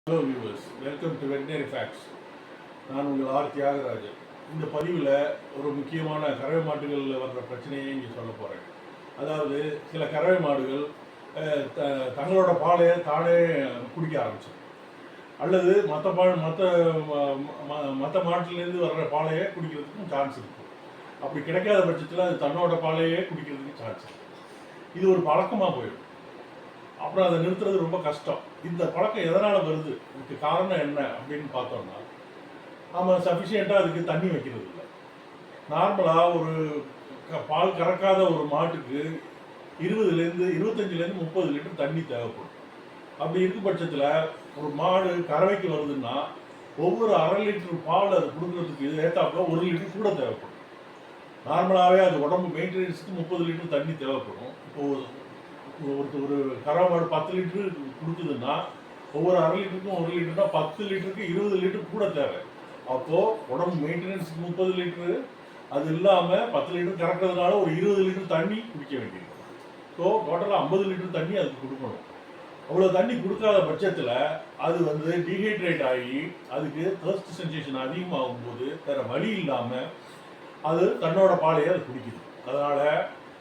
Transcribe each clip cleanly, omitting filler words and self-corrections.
Hello viewers, welcome to veterinary facts. நான் உங்கள் R Thiagarajan. இந்த பதிவில் ஒரு முக்கியமான கறவை மாடுகளில் வர்ற பிரச்சனையை இங்கே சொல்ல போகிறேன். அதாவது சில கறவை மாடுகள் தங்களோட பாலையை தானே குடிக்க ஆரம்பிச்சிடும், அல்லது மற்ற மாட்டிலேருந்து வர்ற பாலையை குடிக்கிறதுக்கும் சான்ஸ் இருக்குது. அப்படி கிடைக்காத பட்சத்தில் அது தன்னோட பாலையே குடிக்கிறதுக்கு சான்ஸ் இருக்குது. இது ஒரு பழக்கமாக போயிடும். அப்புறம் அதை நிறுத்துறது ரொம்ப கஷ்டம். இந்த பழக்கம் எதனால் வருது, இதுக்கு காரணம் என்ன அப்படின்னு பார்த்தோம்னா, நம்ம சஃபிஷியண்ட்டாக அதுக்கு தண்ணி வைக்கிறது இல்லை. நார்மலாக ஒரு பால் கறக்காத ஒரு மாட்டுக்கு 25 லிட்டர் தண்ணி தேவைப்படும். அப்படி இருக்கும் பட்சத்தில் ஒரு மாடு கறவைக்கு வருதுன்னா ஒவ்வொரு 1/2 லிட்டர் பால் அது கொடுக்குறதுக்கு ஏற்றாப்புல 1 லிட்டர் கூட தேவைப்படும். நார்மலாகவே அது உடம்பு மெயின்டெனன்ஸுக்கு 30 லிட்டர் தண்ணி தேவைப்படும். இப்போது ஒரு கறவை மாடு 10 லிட்டரு கொடுக்குதுன்னா ஒவ்வொரு 1/2 லிட்டருக்கும் 1 லிட்டர்னா 10 லிட்டருக்கு 20 லிட்டர் கூட தேவை. அப்போது உடம்பு மெயின்டெனன்ஸுக்கு 30 லிட்டரு, அது இல்லாமல் 10 லிட்டர் கறக்கிறதுனால ஒரு 20 லிட்டர் தண்ணி குடிக்க வேண்டியது. ஸோ டோட்டலாக 50 லிட்டர் தண்ணி அதுக்கு கொடுக்கணும். அவ்வளோ தண்ணி கொடுக்காத பட்சத்தில் அது டீஹைட்ரேட் ஆகி அதுக்கு தர்ஸ்ட் சென்சேஷன் அதிகமாகும் போது வேறு வழி இல்லாமல் அது தன்னோட பாலையை அது குடிக்குது. அதனால்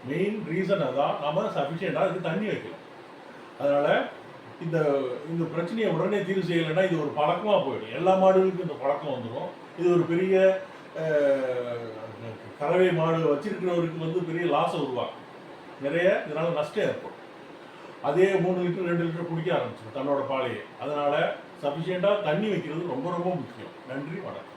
மெயின் ரீசன் அதான், நம்ம சஃபிஷியண்டாக அதுக்கு தண்ணி வைக்கலாம். அதனால் இந்த பிரச்சனையை உடனே தீர்வு செய்யலைன்னா இது ஒரு பழக்கமாக போயிடும். எல்லா மாடுகளுக்கும் இந்த பழக்கம் வந்துடும். இது ஒரு பெரிய கறவை மாடு வச்சிருக்கிறவருக்கு பெரிய லாஸை உருவாக்கும். நிறைய இதனால் நஷ்டம் ஏற்படும். அதே 3 லிட்டர் 2 லிட்டர் குடிக்க ஆரம்பிச்சிடும் தன்னோட பாலையை. அதனால் சஃபிஷியண்டாக தண்ணி வைக்கிறது ரொம்ப ரொம்ப முக்கியம். நன்றி, வணக்கம்.